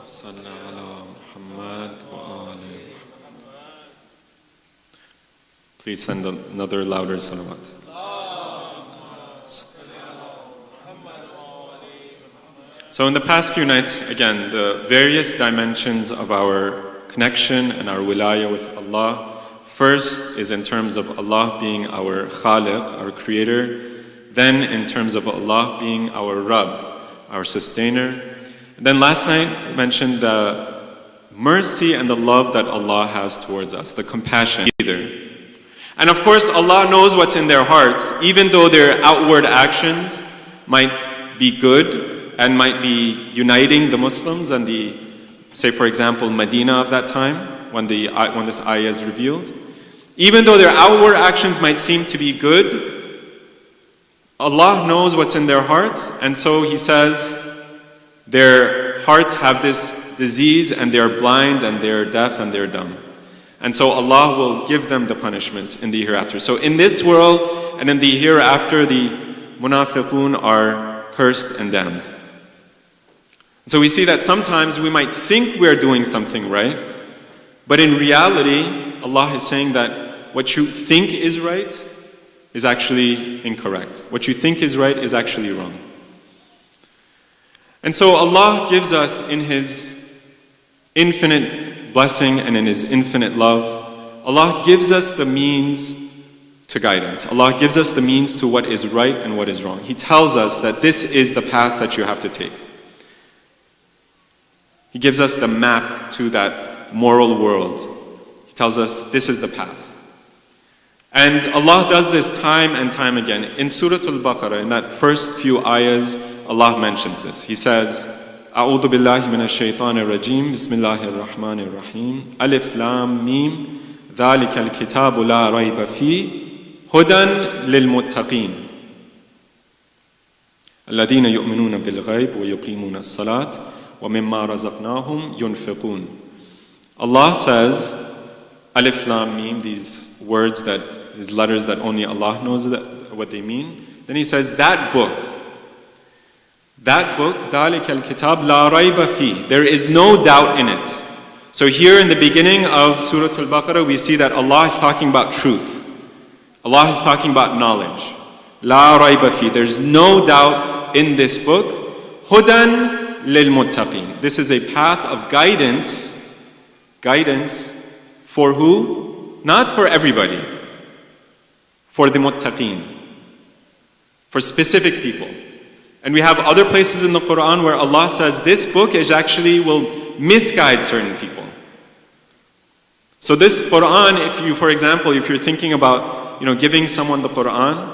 صل على محمد وآل. Please send another louder salawat. So in the past few nights, again, the various dimensions of our connection and our wilayah with Allah. First is in terms of Allah being our Khaliq, our creator. Then in terms of Allah being our Rabb, our sustainer. And then last night I mentioned the mercy and the love that Allah has towards us, the compassion either. And of course Allah knows what's in their hearts, even though their outward actions might be good and might be uniting the Muslims and the, say for example, Medina of that time, when this ayah is revealed. Even though their outward actions might seem to be good, Allah knows what's in their hearts, and so He says their hearts have this disease and they're blind and they're deaf and they're dumb. And so Allah will give them the punishment in the hereafter. So in this world and in the hereafter, the munafiqun are cursed and damned. So we see that sometimes we might think we're doing something right, but in reality, Allah is saying that what you think is right is actually incorrect. What you think is right is actually wrong. And so Allah gives us in His infinite blessing and in His infinite love, Allah gives us the means to guidance. Allah gives us the means to what is right and what is wrong. He tells us that this is the path that you have to take. He gives us the map to that moral world. He tells us this is the path. And Allah does this time and time again. In Surah Al-Baqarah, in that first few ayahs, Allah mentions this. He says, أعوذ بالله من الشيطان الرجيم بسم الله الرحمن الرحيم ألف لام ميم ذلك الكتاب لا ريب فيه هدى للمتقين الذين يؤمنون بالغيب ويقيمون الصلاة ومما رزقناهم ينفقون. Allah says, Alif Lam Mim, these words these letters that only Allah knows what they mean. Then He says, that book, ذَلِكَ الْكِتَابِ لَا رَيْبَ فِيهِ, there is no doubt in it. So here in the beginning of Surah Al-Baqarah, we see that Allah is talking about truth. Allah is talking about knowledge. لَا رَيْبَ فِيهِ, there's no doubt in this book. هُدًى لِلْمُتَّقِينَ, this is a path of guidance for who? Not for everybody. For the muttaqeen. For specific people. And we have other places in the Quran where Allah says this book is actually will misguide certain people. So this Quran, for example, if you're thinking about, giving someone the Quran,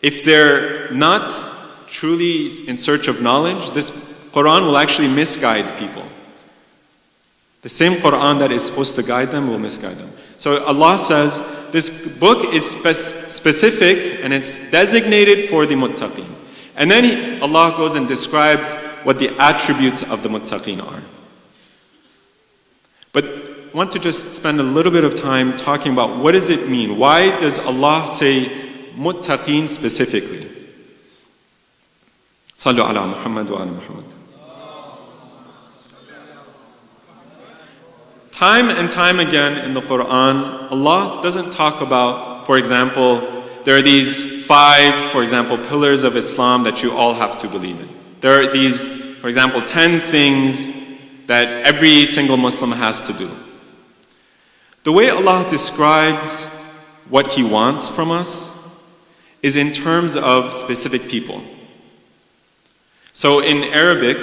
if they're not truly in search of knowledge, this Quran will actually misguide people. The same Quran that is supposed to guide them will misguide them. So Allah says this book is specific and it's designated for the muttaqeen. And then Allah goes and describes what the attributes of the muttaqeen are. But I want to just spend a little bit of time talking about what does it mean? Why does Allah say muttaqeen specifically? Sallu ala Muhammad wa ala Muhammad. Time and time again in the Quran, Allah doesn't talk about, for example, there are these 5, for example, pillars of Islam that you all have to believe in. There are these, for example, 10 things that every single Muslim has to do. The way Allah describes what He wants from us is in terms of specific people. So in Arabic,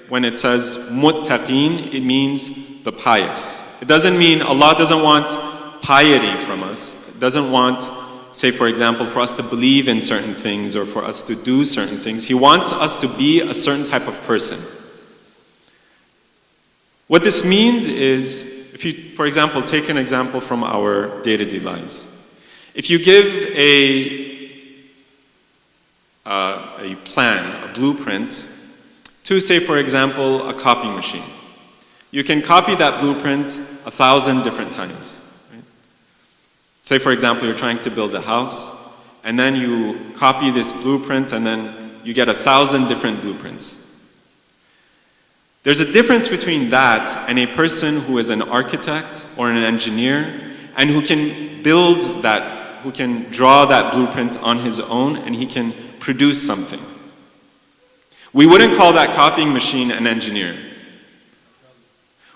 when it says muttaqeen, it means the pious. It doesn't mean Allah doesn't want piety from us. It doesn't want, say for example, for us to believe in certain things or for us to do certain things. He wants us to be a certain type of person. What this means is, if you, for example, take an example from our day-to-day lives. If you give a plan, a blueprint, to say for example, a copy machine. You can copy that blueprint 1,000 different times. Right? Say for example, you're trying to build a house, and then you copy this blueprint, and then you get 1,000 different blueprints. There's a difference between that and a person who is an architect or an engineer and who can build that, who can draw that blueprint on his own and he can produce something. We wouldn't call that copying machine an engineer.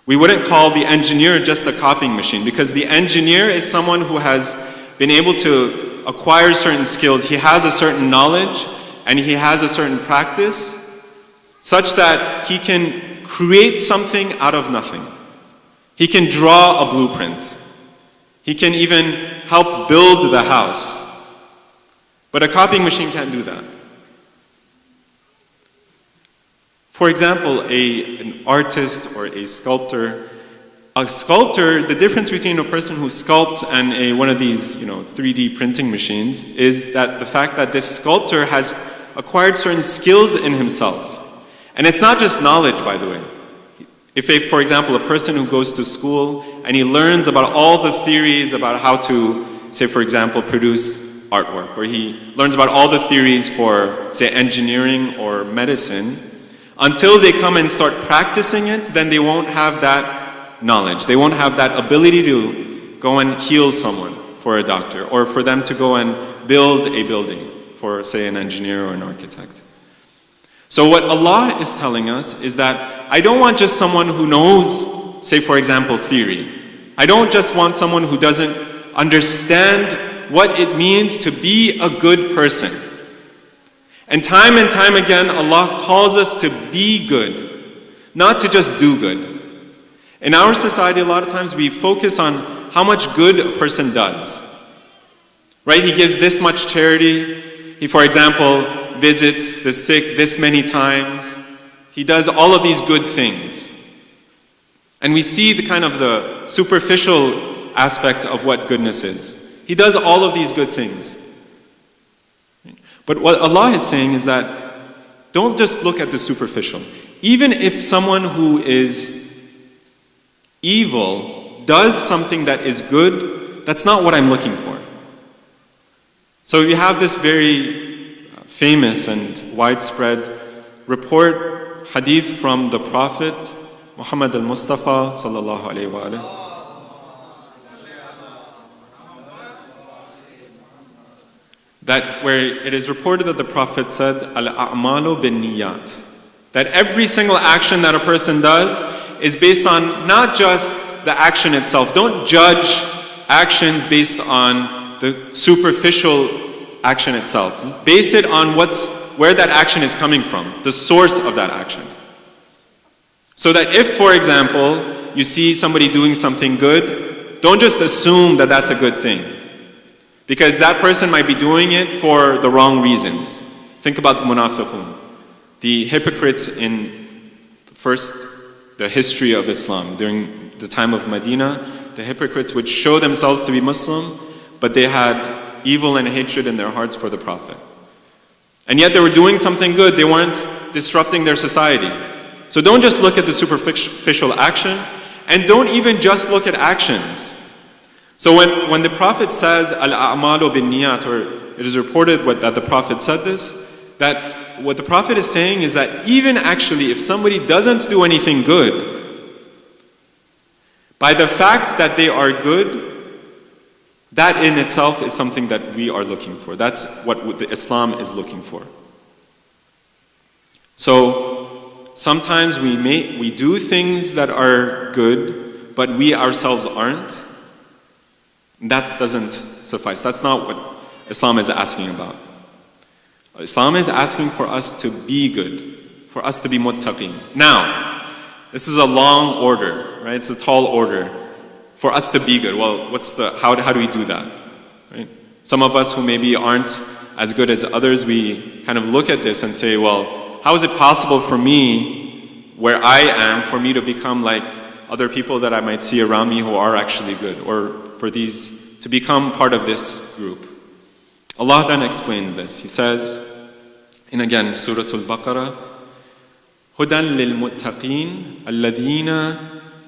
We wouldn't call the engineer just a copying machine, because the engineer is someone who has been able to acquire certain skills. He has a certain knowledge and he has a certain practice such that he can create something out of nothing. He can draw a blueprint. He can even help build the house. But a copying machine can't do that. For example, an artist or a sculptor, the difference between a person who sculpts and one of these 3D printing machines is that the fact that this sculptor has acquired certain skills in himself. And it's not just knowledge, by the way. If, for example, a person who goes to school and he learns about all the theories about how to, say, for example, produce artwork, or he learns about all the theories for, say, engineering or medicine, until they come and start practicing it, then they won't have that knowledge. They won't have that ability to go and heal someone for a doctor, or for them to go and build a building for, say, an engineer or an architect. So what Allah is telling us is that I don't want just someone who knows, say, for example, theory. I don't just want someone who doesn't understand what it means to be a good person. And time again, Allah calls us to be good, not to just do good. In our society, a lot of times we focus on how much good a person does. Right? He gives this much charity. He, for example, visits the sick this many times. He does all of these good things. And we see the kind of the superficial aspect of what goodness is. He does all of these good things. But what Allah is saying is that don't just look at the superficial. Even if someone who is evil does something that is good, that's not what I'm looking for. So you have this very famous and widespread report, hadith from the Prophet Muhammad al-Mustafa sallallahu alayhi wa alayhi. That where it is reported that the Prophet said, al-a'malu bin-niyat, that every single action that a person does is based on not just the action itself. Don't judge actions based on the superficial action itself. Base it on where that action is coming from, the source of that action. So that if, for example, you see somebody doing something good, don't just assume that that's a good thing. Because that person might be doing it for the wrong reasons. Think about the munafiqun, the hypocrites in the history of Islam. During the time of Medina, the hypocrites would show themselves to be Muslim, but they had evil and hatred in their hearts for the Prophet. And yet they were doing something good. They weren't disrupting their society. So don't just look at the superficial action, and don't even just look at actions. So when the Prophet says, al-a'malu bin-niyat, or it is reported that the Prophet said this, that what the Prophet is saying is that even actually if somebody doesn't do anything good, by the fact that they are good, that in itself is something that we are looking for. That's what the Islam is looking for. So sometimes we do things that are good, but we ourselves aren't. That doesn't suffice. That's not what Islam is asking about. Islam is asking for us to be good, for us to be muttaqeen. Now, this is a long order, right? It's a tall order for us to be good. Well, how do we do that? Right? Some of us who maybe aren't as good as others, we kind of look at this and say, well, how is it possible for me, where I am, for me to become like other people that I might see around me who are actually good, or for these to become part of this group? Allah then explains this. He says, in again Surah Al-Baqarah, هُدًى لِلْمُتَّقِينَ الَّذِينَ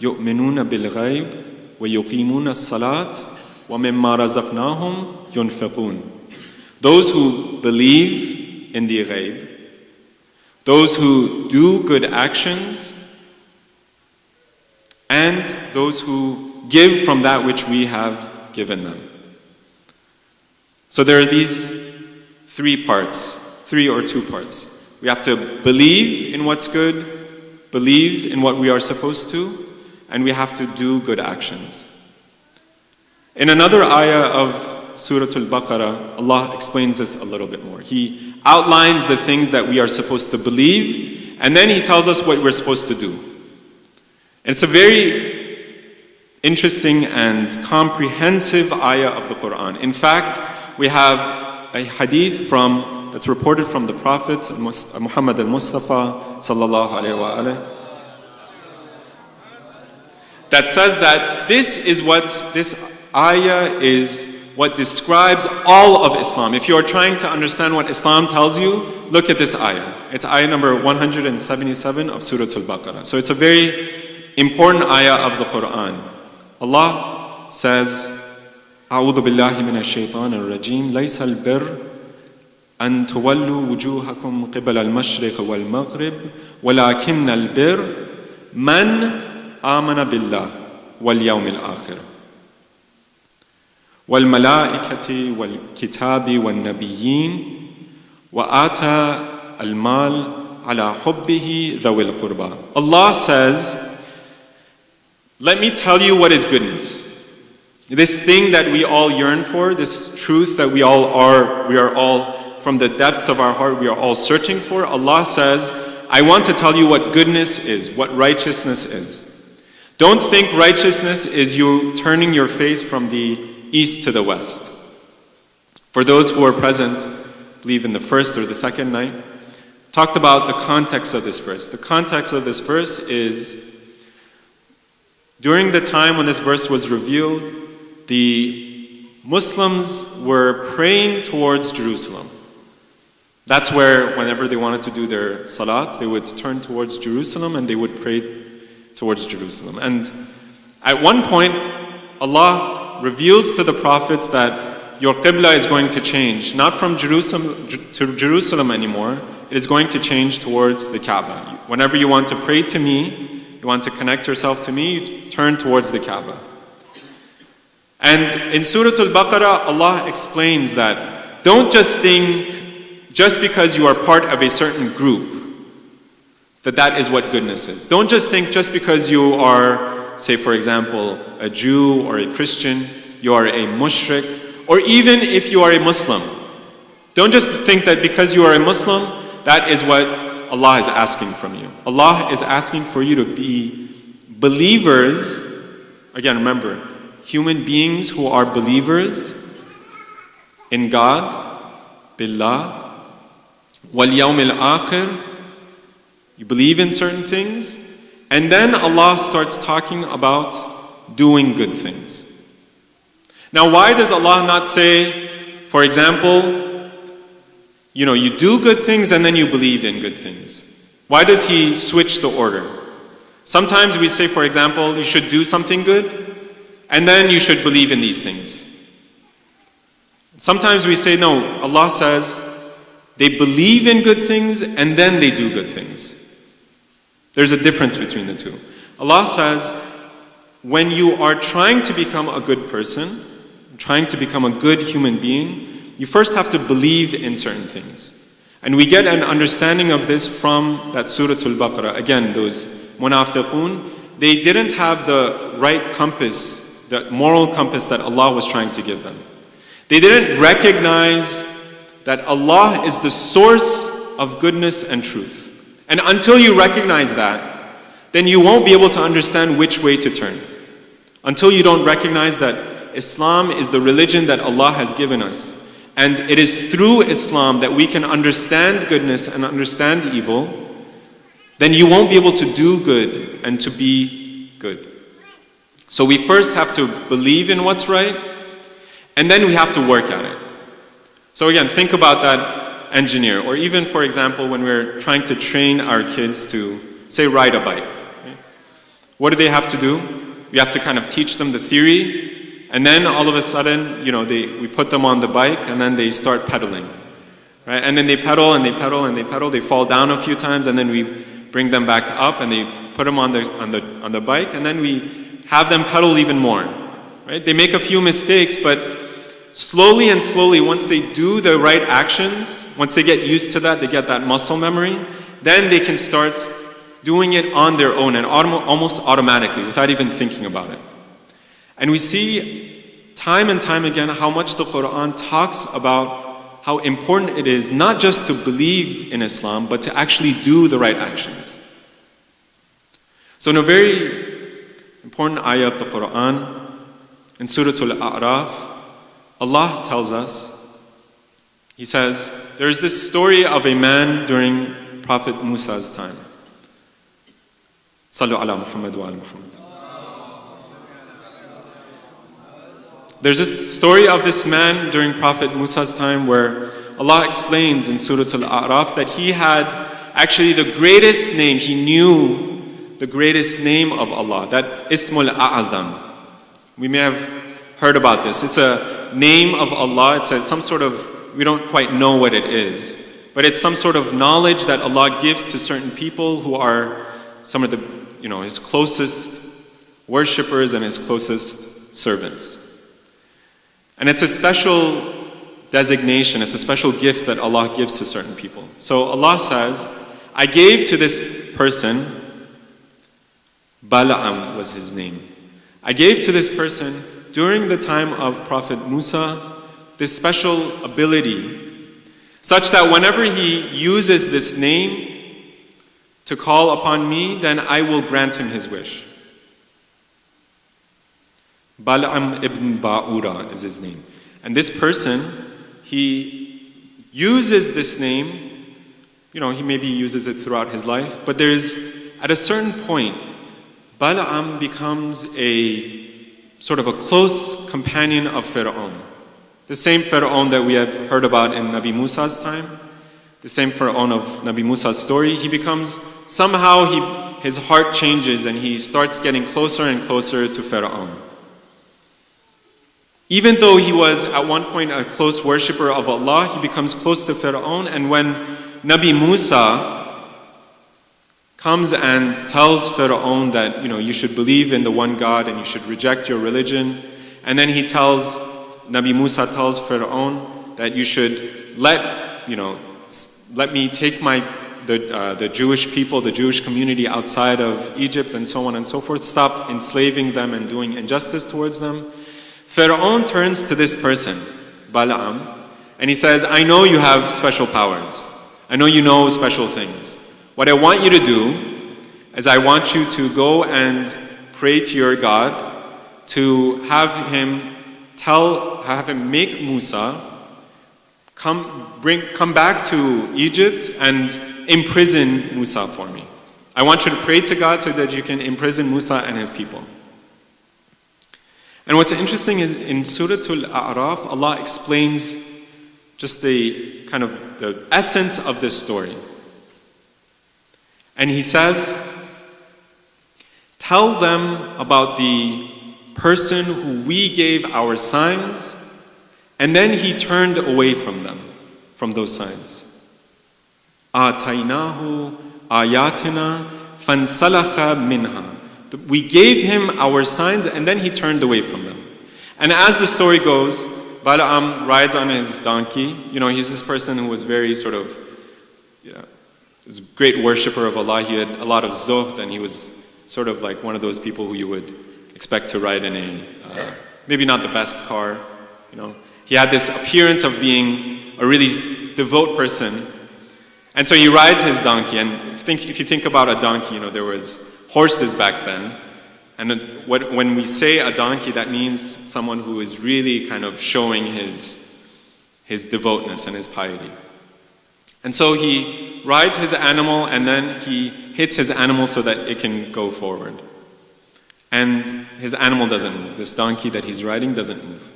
يُؤْمِنُونَ بِالْغَيْبِ وَيُقِيمُونَ الصَّلَاةِ وَمِمَّا رَزَقْنَاهُمْ يُنْفِقُونَ. Those who believe in the ghaib, those who do good actions, and those who give from that which we have given them. So there are these three or two parts. We have to believe in what's good, believe in what we are supposed to, and we have to do good actions. In another ayah of Surah Al-Baqarah, Allah explains this a little bit more. He outlines the things that we are supposed to believe, and then He tells us what we're supposed to do. And it's a very interesting and comprehensive ayah of the Quran. In fact, we have a hadith that's reported from the Prophet Muhammad al-Mustafa sallallahu alayhi wa alayhi, that says that this ayah is what describes all of Islam. If you are trying to understand what Islam tells you, look at this ayah. It's ayah number 177 of Surah Al-Baqarah. So it's a very important ayah of the Quran. Allah says, أعوذ بالله من الشيطان الرجيم ليس البر أن تولوا وجوهكم قبل المشرق والمغرب ولكن البر من آمن بالله واليوم الآخر والملائكة والكتاب والنبيين وآتى المال على حبه ذوي القربى. Allah says, let me tell you what is goodness. This thing that we all yearn for, this truth that we are all, from the depths of our heart, we are all searching for. Allah says, I want to tell you what goodness is, what righteousness is. Don't think righteousness is you turning your face from the east to the west. For those who are present, I believe in the first or the second night, talked about the context of this verse. The context of this verse is, during the time when this verse was revealed, the Muslims were praying towards Jerusalem. That's where, whenever they wanted to do their salats, they would turn towards Jerusalem and they would pray towards Jerusalem. And at one point, Allah reveals to the prophets that your qibla is going to change, not from Jerusalem to Jerusalem anymore. It is going to change towards the Kaaba. Whenever you want to pray to me, you want to connect yourself to me, you turn towards the Kaaba. And in Surah Al-Baqarah, Allah explains that don't just think, just because you are part of a certain group, that is what goodness is. Don't just think just because you are, say for example, a Jew or a Christian, you are a mushrik, or even if you are a Muslim. Don't just think that because you are a Muslim, that is what Allah is asking from you. Allah is asking for you to be believers. Again, remember, human beings who are believers in God, Billah, wal yawm al-akhir, you believe in certain things, and then Allah starts talking about doing good things. Now, why does Allah not say, for example, you do good things and then you believe in good things? Why does He switch the order? Sometimes we say, for example, you should do something good, and then you should believe in these things. Sometimes we say, no, Allah says, they believe in good things and then they do good things. There's a difference between the two. Allah says, when you are trying to become a good person, trying to become a good human being, you first have to believe in certain things. And we get an understanding of this from that Surah Al-Baqarah. Again, those munafiqun, they didn't have the right compass, the moral compass that Allah was trying to give them. They didn't recognize that Allah is the source of goodness and truth. And until you recognize that, then you won't be able to understand which way to turn. Until you don't recognize that Islam is the religion that Allah has given us. And it is through Islam that we can understand goodness and understand evil, then you won't be able to do good and to be good. So we first have to believe in what's right, and then we have to work at it. So again, think about that engineer, or even, for example, when we're trying to train our kids to, say, ride a bike. What do they have to do? We have to kind of teach them the theory, and then all of a sudden, we put them on the bike, and then they start pedaling. Right? And then they pedal, and they pedal, and they pedal, they fall down a few times, and then we bring them back up, and they put them on the bike, and then we have them pedal even more. Right? They make a few mistakes, but slowly and slowly, once they do the right actions, once they get used to that, they get that muscle memory, then they can start doing it on their own and almost automatically without even thinking about it. And we see time and time again how much the Quran talks about how important it is not just to believe in Islam, but to actually do the right actions. So in a very important ayah of the Quran, in Surah Al-A'raf, Allah tells us, He says, there is this story of a man during Prophet Musa's time. Sallu ala Muhammad wa ala Muhammad. There's this story of this man during Prophet Musa's time where Allah explains in Surah Al-A'raf that he had actually the greatest name. He knew the greatest name of Allah, that Ismul A'azam. We may have heard about this. It's a name of Allah. It's some sort of, we don't quite know what it is, but it's some sort of knowledge that Allah gives to certain people who are some of the, His closest worshippers and His closest servants. And it's a special designation, it's a special gift that Allah gives to certain people. So Allah says, I gave to this person, Bala'am was his name. I gave to this person during the time of Prophet Musa this special ability, such that whenever he uses this name to call upon me, then I will grant him his wish. Bal'am ibn Ba'ura is his name. And this person, he uses this name, he maybe uses it throughout his life, but at a certain point, Bal'am becomes a sort of a close companion of Pharaoh. The same Pharaoh that we have heard about in Nabi Musa's time, the same Pharaoh of Nabi Musa's story, he becomes, somehow his heart changes and he starts getting closer and closer to Pharaoh. Even though he was at one point a close worshipper of Allah, he becomes close to Pharaoh, and when Nabi Musa comes and tells Pharaoh that, you should believe in the one God and you should reject your religion, and then Nabi Musa tells Pharaoh that you should let me take the Jewish people, the Jewish community outside of Egypt and so on and so forth, stop enslaving them and doing injustice towards them. Pharaoh turns to this person, Bala'am, and he says, I know you have special powers. I know you know special things. What I want you to do is I want you to go and pray to your God to have him make Musa come back to Egypt and imprison Musa for me. I want you to pray to God so that you can imprison Musa and his people. And what's interesting is in Surah Al-A'raf, Allah explains just the essence of this story. And He says, tell them about the person who we gave our signs, and then he turned away from them, from those signs. آتَيْنَاهُ آيَاتِنَا فَانْسَلَخَ مِنْهَا. We gave him our signs, and then he turned away from them. And as the story goes, Bala'am rides on his donkey. He's this person who was very was a great worshipper of Allah. He had a lot of zuhd, and he was sort of like one of those people who you would expect to ride in a, maybe not the best car. He had this appearance of being a really devout person. And so he rides his donkey, and if you think about a donkey, there was horses back then. And when we say a donkey, that means someone who is really kind of showing his devoutness and his piety. And so he rides his animal, and then he hits his animal so that it can go forward. And his animal doesn't move. This donkey that he's riding doesn't move.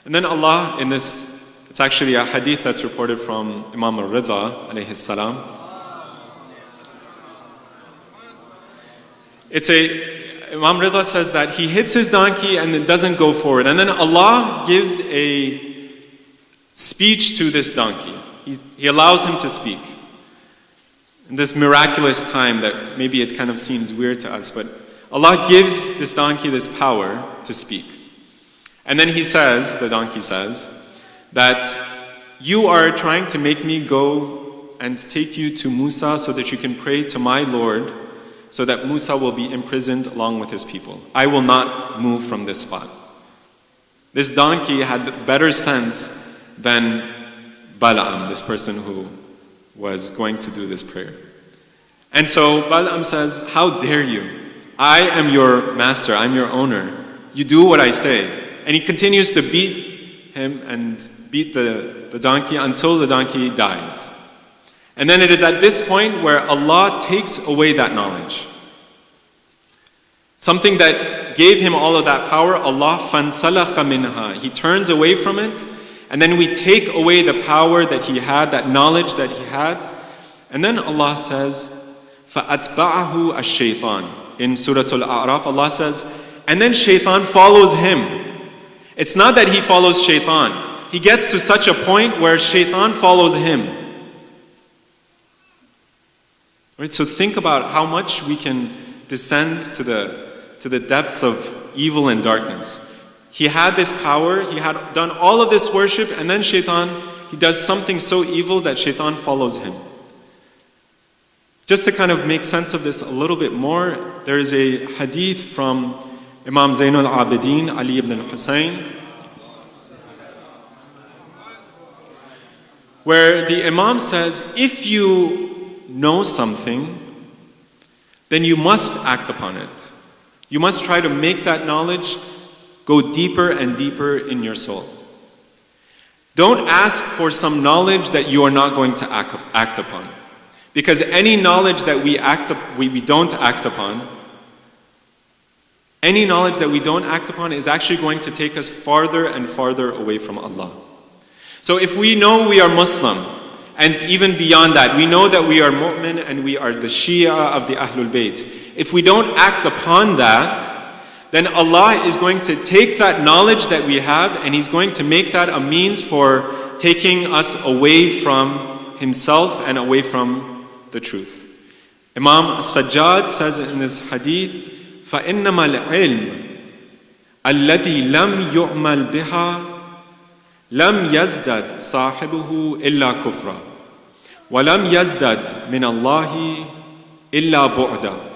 And then Allah, in this, it's actually a hadith that's reported from Imam Reza, alayhi salam. Imam Reza says that he hits his donkey and it doesn't go forward. And then Allah gives a speech to this donkey. He allows him to speak. in this miraculous time that maybe it kind of seems weird to us, but Allah gives this donkey this power to speak. And then he says, the donkey says, that you are trying to make me go and take you to Musa so that you can pray to my Lord, so that Musa will be imprisoned along with his people. I will not move from this spot. This donkey had better sense than Balaam, this person who was going to do this prayer. And so Balaam says, how dare you? I am your master, I'm your owner. You do what I say. And he continues to beat him and beat the donkey until the donkey dies. And then it is at this point where Allah takes away that knowledge. Something that gave him all of that power, Allah فَانْسَلَخَ مِنْهَا. He turns away from it, and then we take away the power that he had, that knowledge that he had. And then Allah says, فَأَتْبَعَهُ الشَّيْطَانِ. In Surah Al-A'raf, Allah says, and then shaitan follows him. It's not that he follows shaitan. He gets to such a point where shaitan follows him. Right? So think about how much we can descend to the depths of evil and darkness. He had this power, he had done all of this worship, and then shaitan, he does something so evil that shaitan follows him. Just to kind of make sense of this a little bit more, there is a hadith from Imam Zainul Abidin, Ali ibn al-Hussein, where the Imam says, if you know something, then you must act upon it. You must try to make that knowledge go deeper and deeper in your soul. Don't ask for some knowledge that you are not going to act upon. Because any knowledge that we don't act upon, any knowledge that we don't act upon is actually going to take us farther and farther away from Allah. So if we know we are Muslim, and even beyond that, we know that we are mu'min and we are the Shia of the Ahlul Bayt. If we don't act upon that, then Allah is going to take that knowledge that we have and He's going to make that a means for taking us away from Himself and away from the truth. Imam Sajjad says in this hadith, فَإِنَّمَا الْعِلْمِ الَّذِي لَمْ يُعْمَلْ بِهَا لم يزدد صاحبه إلا كفرا ولم يزدد من الله إلا بعدا.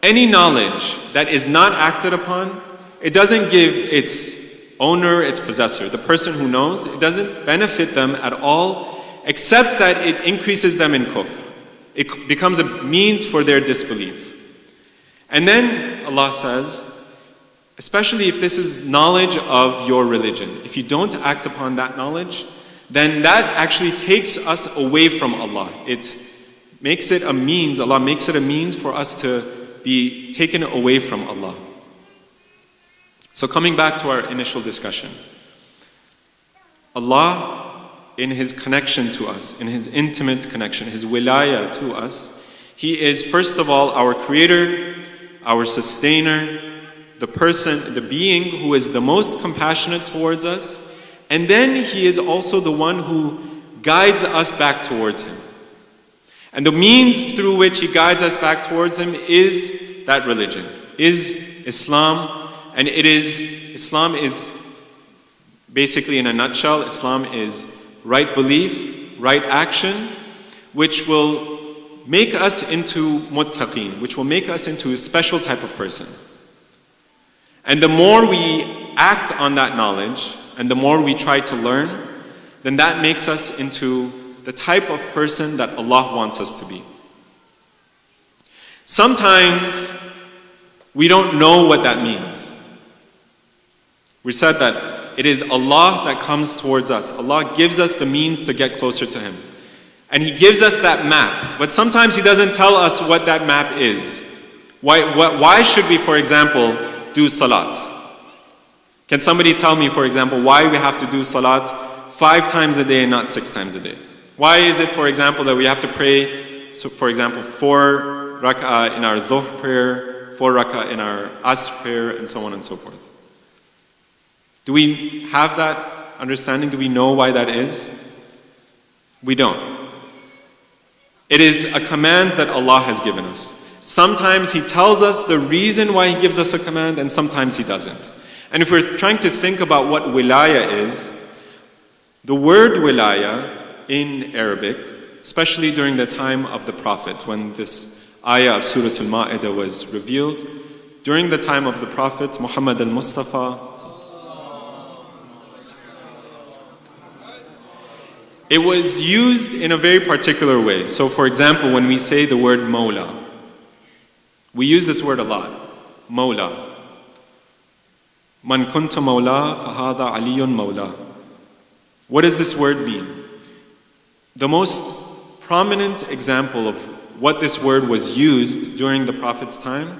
Any knowledge that is not acted upon, it doesn't give its owner, its possessor, the person who knows, it doesn't benefit them at all, except that it increases them in kufr. It becomes a means for their disbelief. And then Allah says, especially if this is knowledge of your religion. If you don't act upon that knowledge, then that actually takes us away from Allah. It makes it a means, Allah makes it a means for us to be taken away from Allah. So coming back to our initial discussion, Allah, in His connection to us, in His intimate connection, His wilaya to us, He is first of all our creator, our sustainer, the person, the being who is the most compassionate towards us, and then He is also the one who guides us back towards Him. And the means through which He guides us back towards Him is that religion, is Islam, and Islam is basically, in a nutshell, Islam is right belief, right action, which will make us into muttaqeen, which will make us into a special type of person. And the more we act on that knowledge, and the more we try to learn, then that makes us into the type of person that Allah wants us to be. Sometimes we don't know what that means. We said that it is Allah that comes towards us. Allah gives us the means to get closer to Him. And He gives us that map. But sometimes He doesn't tell us what that map is. Why should we, for example, do salat? Can somebody tell me, for example, why we have to do salat 5 times a day and not 6 times a day? Why is it, for example, that we have to pray, so for example, 4 rak'ah in our dhuhr prayer, 4 rak'ah in our asr prayer, and so on and so forth? Do we have that understanding? Do we know why that is? We don't. It is a command that Allah has given us. Sometimes He tells us the reason why He gives us a command, and sometimes He doesn't. And if we're trying to think about what wilaya is, the word wilaya in Arabic, especially during the time of the Prophet, when this ayah of Surah Al-Ma'idah was revealed, during the time of the Prophet, Muhammad al-Mustafa, it was used in a very particular way. So for example, when we say the word Mawla, we use this word a lot, Mawla. Man kunta mawla fahada aliyun mawla. What does this word mean? The most prominent example of what this word was used during the Prophet's time,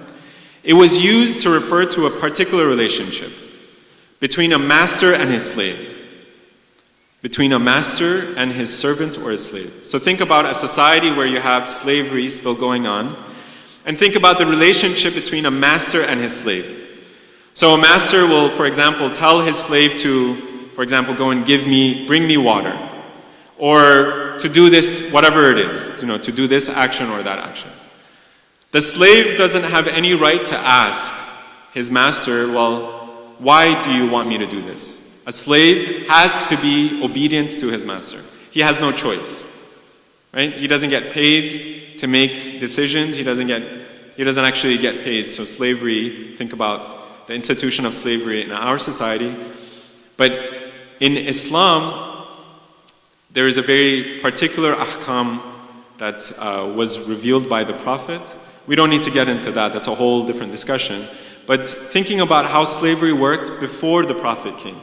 it was used to refer to a particular relationship between a master and his slave. Between a master and his servant or his slave. So think about a society where you have slavery still going on, and think about the relationship between a master and his slave. So a master will, for example, tell his slave to, for example, go and bring me water, or to do this, whatever it is, to do this action or that action. The slave doesn't have any right to ask his master, well, why do you want me to do this? A slave has to be obedient to his master. He has no choice, right? He doesn't get paid to make decisions. He doesn't actually get paid. So slavery, think about the institution of slavery in our society. But in Islam, there is a very particular ahkam that was revealed by the Prophet. We don't need to get into that. That's a whole different discussion. But thinking about how slavery worked before the Prophet came.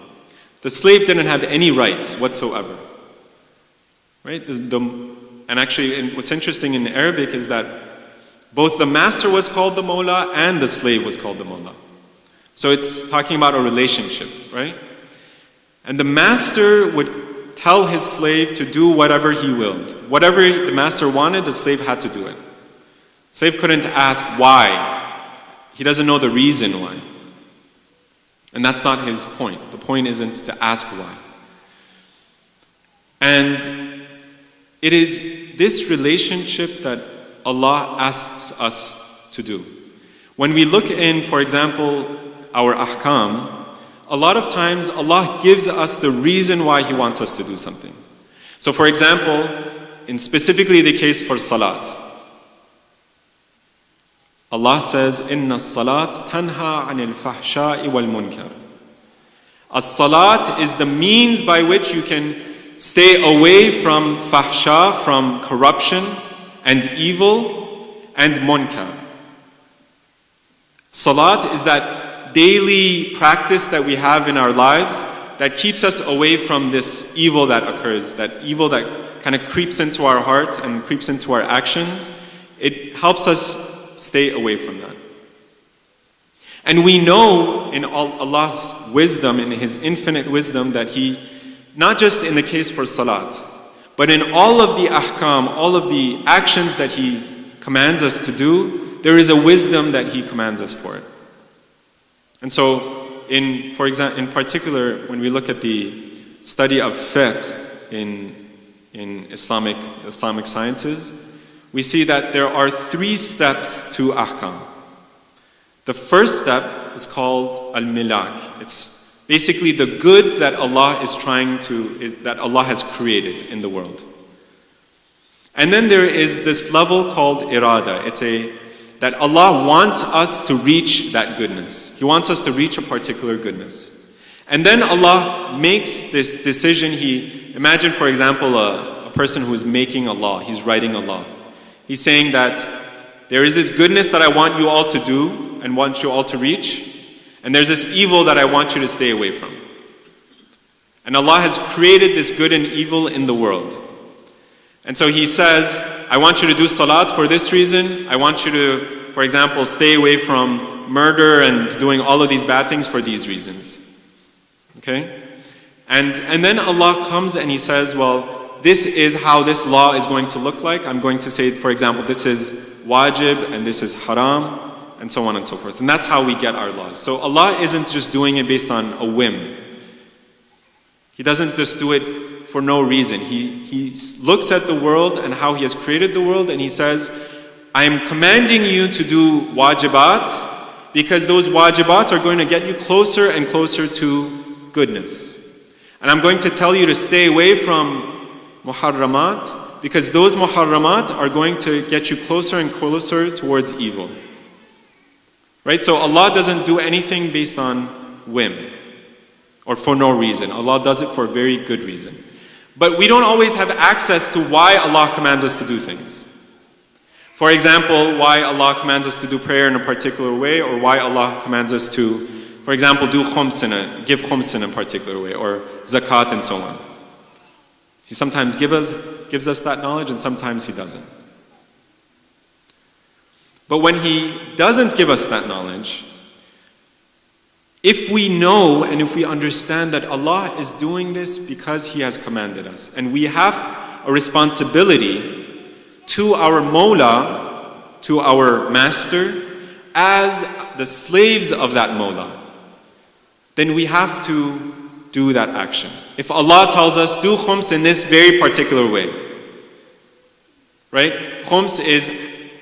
The slave didn't have any rights whatsoever, right? And actually, what's interesting in Arabic is that both the master was called the Mawla and the slave was called the Mawla. So it's talking about a relationship, right? And the master would tell his slave to do whatever he willed. Whatever the master wanted, the slave had to do it. Slave couldn't ask why. He doesn't know the reason why. And that's not his point. The point isn't to ask why. And it is this relationship that Allah asks us to do. When we look in, for example, our ahkam, a lot of times Allah gives us the reason why He wants us to do something. So for example, in specifically the case for salat, Allah says, "Inna salat tanha anil fahsha'i wal munkar." As-salat is the means by which you can stay away from fahsha, from corruption and evil and munkar. Salat is that daily practice that we have in our lives that keeps us away from this evil that occurs, that evil that kind of creeps into our heart and creeps into our actions. It helps us stay away from that. And we know in Allah's wisdom, in His infinite wisdom, that He, not just in the case for salat, but in all of the ahkam, all of the actions that He commands us to do, there is a wisdom that He commands us for it. And so, for example, in particular, when we look at the study of fiqh in Islamic sciences, we see that there are 3 steps to ahkam. The first step is called al-milak. It's basically the good that Allah that Allah has created in the world. And then there is this level called irada. That Allah wants us to reach that goodness. He wants us to reach a particular goodness. And then Allah makes this decision. Imagine, for example, a person who is making a law. He's writing a law. He's saying that there is this goodness that I want you all to do and want you all to reach, and there's this evil that I want you to stay away from. And Allah has created this good and evil in the world. And so He says, I want you to do salat for this reason. I want you to, for example, stay away from murder and doing all of these bad things for these reasons. Okay? And then Allah comes and He says, well, this is how this law is going to look like. I'm going to say, for example, this is wajib and this is haram, and so on and so forth. And that's how we get our laws. So Allah isn't just doing it based on a whim. He doesn't just do it for no reason. He looks at the world and how He has created the world, and He says, I am commanding you to do wajibat, because those wajibat are going to get you closer and closer to goodness. And I'm going to tell you to stay away from muharramat, because those muharramat are going to get you closer and closer towards evil. Right? So Allah doesn't do anything based on whim or for no reason. Allah does it for a very good reason. But we don't always have access to why Allah commands us to do things. For example, why Allah commands us to do prayer in a particular way, or why Allah commands us to, for example, give khums in a particular way, or zakat and so on. He sometimes gives us that knowledge, and sometimes He doesn't. But when He doesn't give us that knowledge, if we know and if we understand that Allah is doing this because He has commanded us, and we have a responsibility to our Mawla, to our Master, as the slaves of that Mawla, then we have to do that action. If Allah tells us, do khums in this very particular way, right? Khums is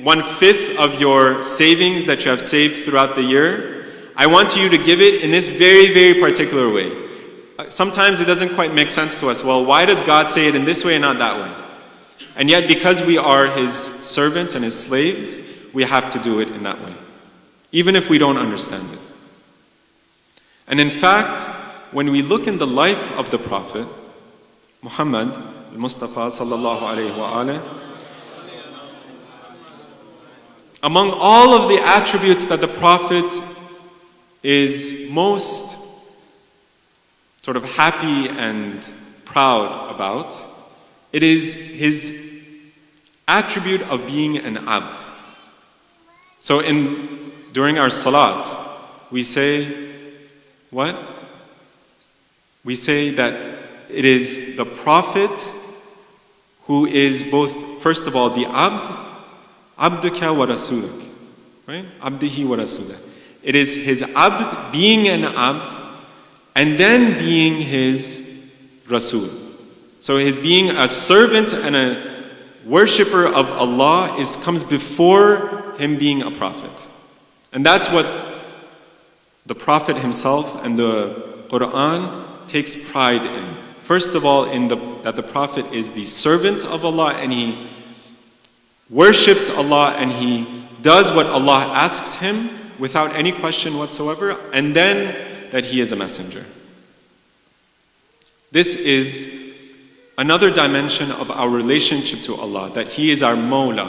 1/5 of your savings that you have saved throughout the year. I want you to give it in this very, very particular way. Sometimes it doesn't quite make sense to us. Well, why does God say it in this way and not that way? And yet, because we are His servants and His slaves, we have to do it in that way, even if we don't understand it. And in fact, when we look in the life of the Prophet, Muhammad, al-Mustafa sallallahu alayhi wa alayhi, among all of the attributes that the Prophet is most sort of happy and proud about, it is his attribute of being an abd. So during our salat, we say, what? We say that it is the Prophet who is both, first of all, the abd, abduka wa rasuluk, right? Abdihi wa rasulah. It is his abd, being an abd, and then being his rasul. So his being a servant and a worshipper of Allah comes before him being a prophet. And that's what the Prophet himself and the Quran takes pride in. First of all, that the Prophet is the servant of Allah, and he worships Allah, and he does what Allah asks him without any question whatsoever, and then that he is a messenger. This is another dimension of our relationship to Allah, that He is our Mawla.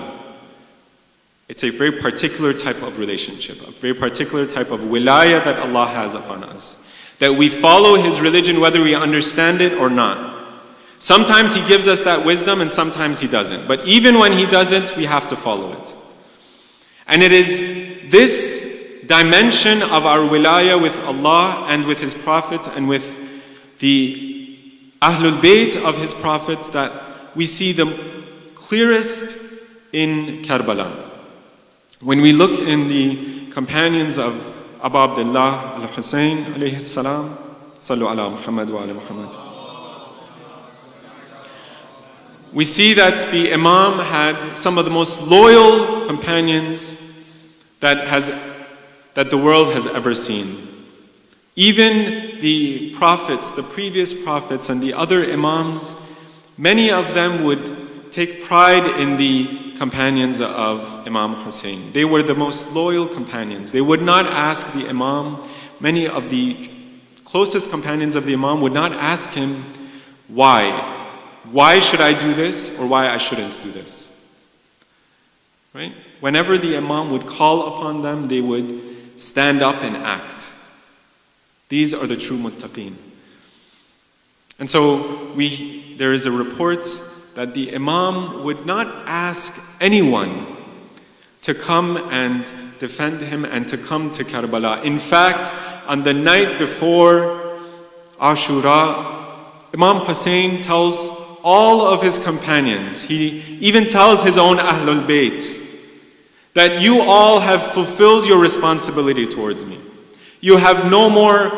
It's a very particular type of relationship, a very particular type of wilaya that Allah has upon us. That we follow His religion whether we understand it or not. Sometimes He gives us that wisdom and sometimes He doesn't. But even when He doesn't, we have to follow it. And it is this dimension of our wilaya with Allah and with His Prophet and with the Ahlul Bayt of His prophets that we see the clearest in Karbala. When we look in the companions of Abu Abdullah al-Hussein alayhi salam, Sallu ala Muhammad wa ala Muhammad, we see that the Imam had some of the most loyal companions that the world has ever seen. Even the prophets, the previous prophets and the other Imams, many of them would take pride in the companions of Imam Hussein. They were the most loyal companions. They would not ask the Imam, many of the closest companions of the Imam would not ask him, why? Why should I do this or why I shouldn't do this? Right? Whenever the Imam would call upon them, they would stand up and act. These are the true muttaqeen. And so there is a report that the Imam would not ask anyone to come and defend him and to come to Karbala. In fact, on the night before Ashura, Imam Hussein tells all of his companions, he even tells his own Ahlul Bayt, that you all have fulfilled your responsibility towards me. You have no more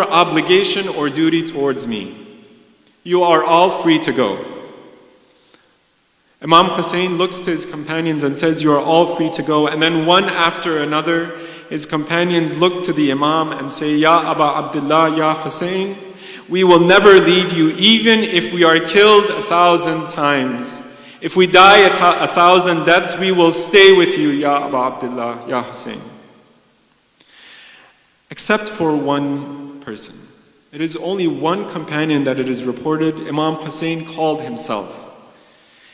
obligation or duty towards me. You are all free to go. Imam Hussein looks to his companions and says, you are all free to go. And then one after another, his companions look to the Imam and say, Ya Aba Abdullah, Ya Hussein, we will never leave you even if we are killed 1,000 times. If we die 1,000 deaths, we will stay with you, Ya Aba Abdullah, Ya Hussein. Except for one person. It is only one companion that it is reported Imam Hussein called himself.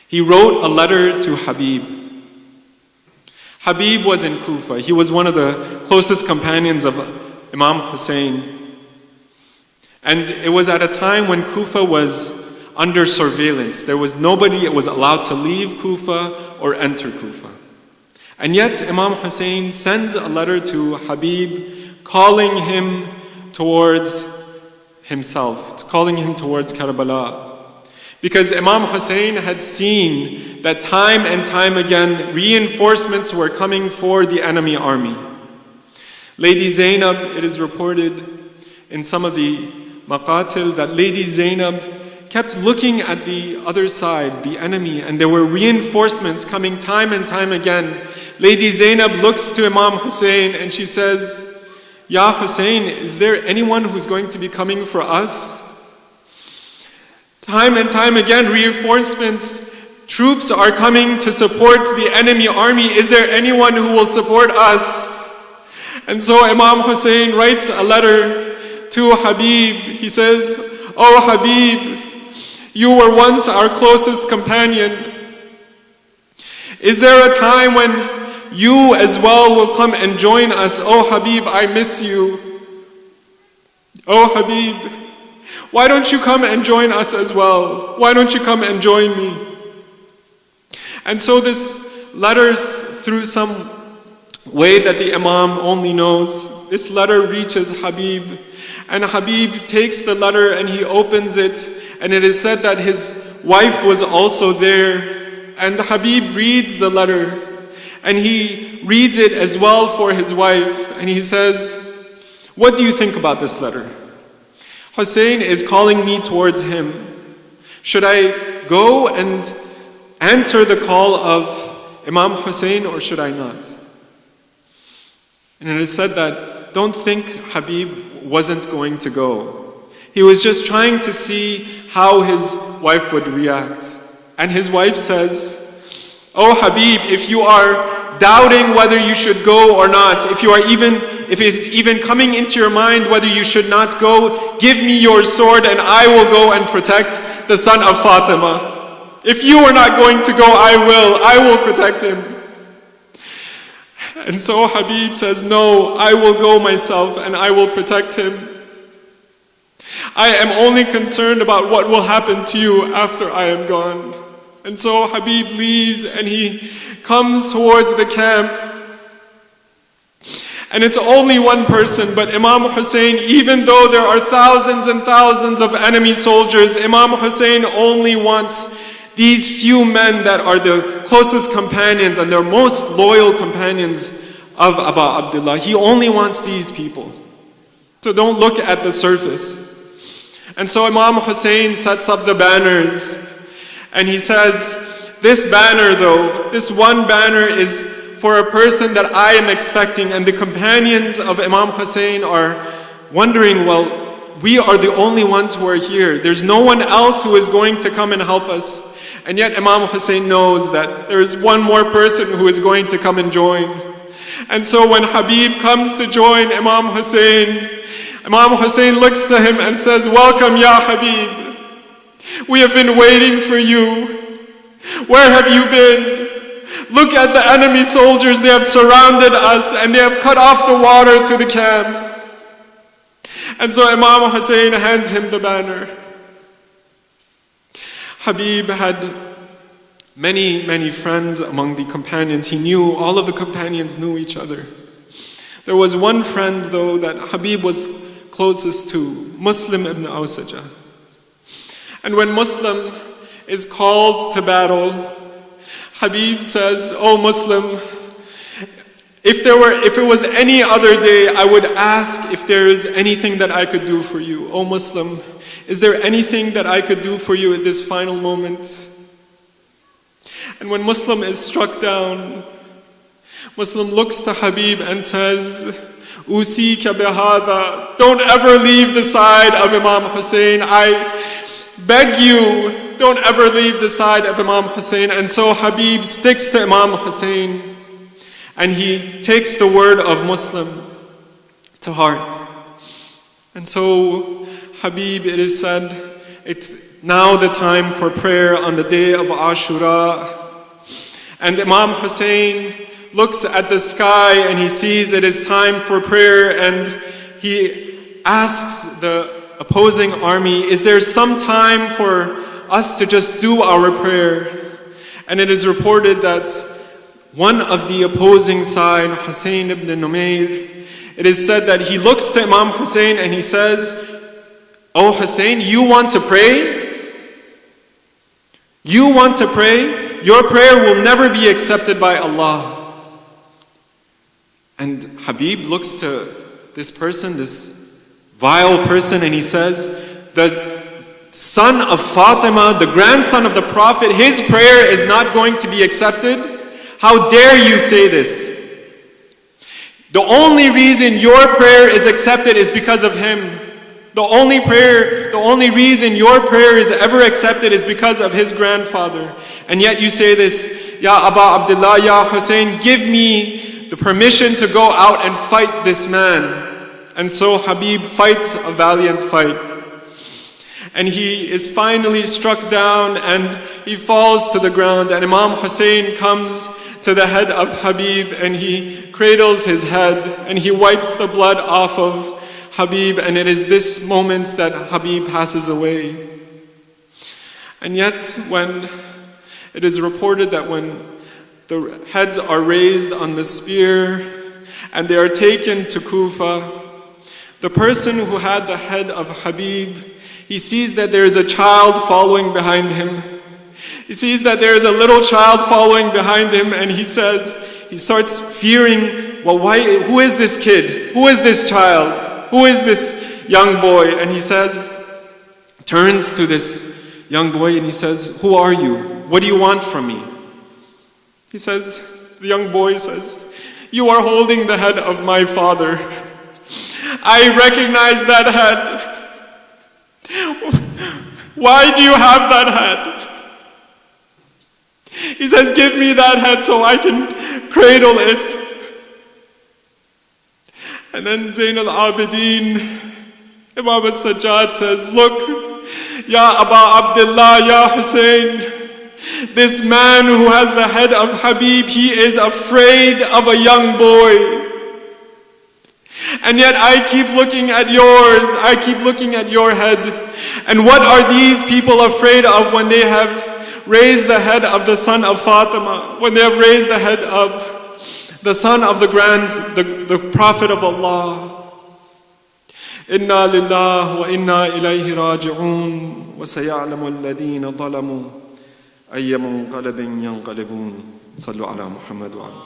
He wrote a letter to Habib. Habib was in Kufa. He was one of the closest companions of Imam Hussein. And it was at a time when Kufa was under surveillance. There was nobody that was allowed to leave Kufa or enter Kufa. And yet Imam Hussein sends a letter to Habib calling him towards himself, calling him towards Karbala. Because Imam Hussein had seen that time and time again reinforcements were coming for the enemy army. Lady Zainab, it is reported in some of the maqatil that Lady Zainab kept looking at the other side, the enemy, and there were reinforcements coming time and time again. Lady Zainab looks to Imam Hussein and she says, Ya Hussein, is there anyone who's going to be coming for us? Time and time again, reinforcements, troops are coming to support the enemy army. Is there anyone who will support us? And so Imam Hussein writes a letter to Habib. He says, Oh Habib, you were once our closest companion. Is there a time when you as well will come and join us? Oh Habib, I miss you. Oh Habib, why don't you come and join us as well? Why don't you come and join me? And so this letters through some way that the Imam only knows. This letter reaches Habib, and Habib takes the letter and he opens it, and it is said that his wife was also there, and Habib reads the letter, and he reads it as well for his wife, and he says, what do you think about this letter? Hussein is calling me towards him. Should I go and answer the call of Imam Hussein or should I not? And it is said that don't think Habib wasn't going to go. He was just trying to see how his wife would react. And his wife says, Oh Habib, if you are doubting whether you should go or not, if it's even coming into your mind whether you should not go, give me your sword and I will go and protect the son of Fatima. If you are not going to go, I will protect him. And so Habib says, no, I will go myself and I will protect him. I am only concerned about what will happen to you after I am gone. And so Habib leaves and he comes towards the camp. And it's only one person, but Imam Hussein, even though there are thousands and thousands of enemy soldiers, Imam Hussein only wants these few men that are the closest companions and their most loyal companions of Aba Abdullah. He only wants these people. So don't look at the surface. And so Imam Hussein sets up the banners and he says, this banner though, this one banner is for a person that I am expecting. And the companions of Imam Hussein are wondering, well, we are the only ones who are here. There's no one else who is going to come and help us. And yet Imam Hussein knows that there is one more person who is going to come and join. And so when Habib comes to join Imam Hussein looks to him and says, welcome Ya Habib. We have been waiting for you. Where have you been? Look at the enemy soldiers, they have surrounded us and they have cut off the water to the camp. And so Imam Hussein hands him the banner. Habib had many friends among the companions. He knew, all of the companions knew each other. There was one friend though that Habib was closest to, Muslim ibn Awsaja. And when Muslim is called to battle, Habib says, oh Muslim, if it was any other day, I would ask if there is anything that I could do for you. Oh Muslim, Is there anything that I could do for you at this final moment? And when Muslim is struck down, Muslim looks to Habib and says, Usika bihada, don't ever leave the side of Imam Hussein. I beg you, don't ever leave the side of Imam Hussein. And so Habib sticks to Imam Hussein and he takes the word of Muslim to heart. And so Habib, it is said, it's now the time for prayer on the day of Ashura. And Imam Hussein looks at the sky and he sees it is time for prayer, and he asks the opposing army, is there some time for us to just do our prayer? And it is reported that one of the opposing side, Hussein ibn Numayr, it is said that he looks to Imam Hussein and he says, Oh Hussein, you want to pray? You want to pray? Your prayer will never be accepted by Allah. And Habib looks to this person, this vile person, and he says, the son of Fatima, the grandson of the Prophet, his prayer is not going to be accepted? How dare you say this? The only reason your prayer is accepted is because of him. The only reason your prayer is ever accepted is because of his grandfather. And yet you say this, Ya Aba Abdullah, Ya Hussein, give me the permission to go out and fight this man. And so Habib fights a valiant fight. And he is finally struck down and he falls to the ground. And Imam Hussein comes to the head of Habib and he cradles his head and he wipes the blood off of Habib, and it is this moment that Habib passes away. And yet, when it is reported that when the heads are raised on the spear and they are taken to Kufa, the person who had the head of Habib, he sees that there is a child following behind him. He sees that there is a little child following behind him, and he starts fearing, well, who is this kid? Who is this child? Who is this young boy? And he turns to this young boy and he says, who are you? What do you want from me? The young boy says, you are holding the head of my father. I recognize that head. Why do you have that head? He says, give me that head so I can cradle it. And then Zain al-Abidin, Imam al-Sajjad says, look, Ya Aba Abdullah, Ya Hussein, this man who has the head of Habib, he is afraid of a young boy. And yet I keep looking at yours, I keep looking at your head. And what are these people afraid of when they have raised the head of the son of Fatima, when they have raised the head of the son of the Prophet of Allah? Inna lillah wa inna ilayhi raji'un wa saya'lamu alladhina zalamu ayya munqalabin yanqalibun. Sallu ala Muhammad wa ala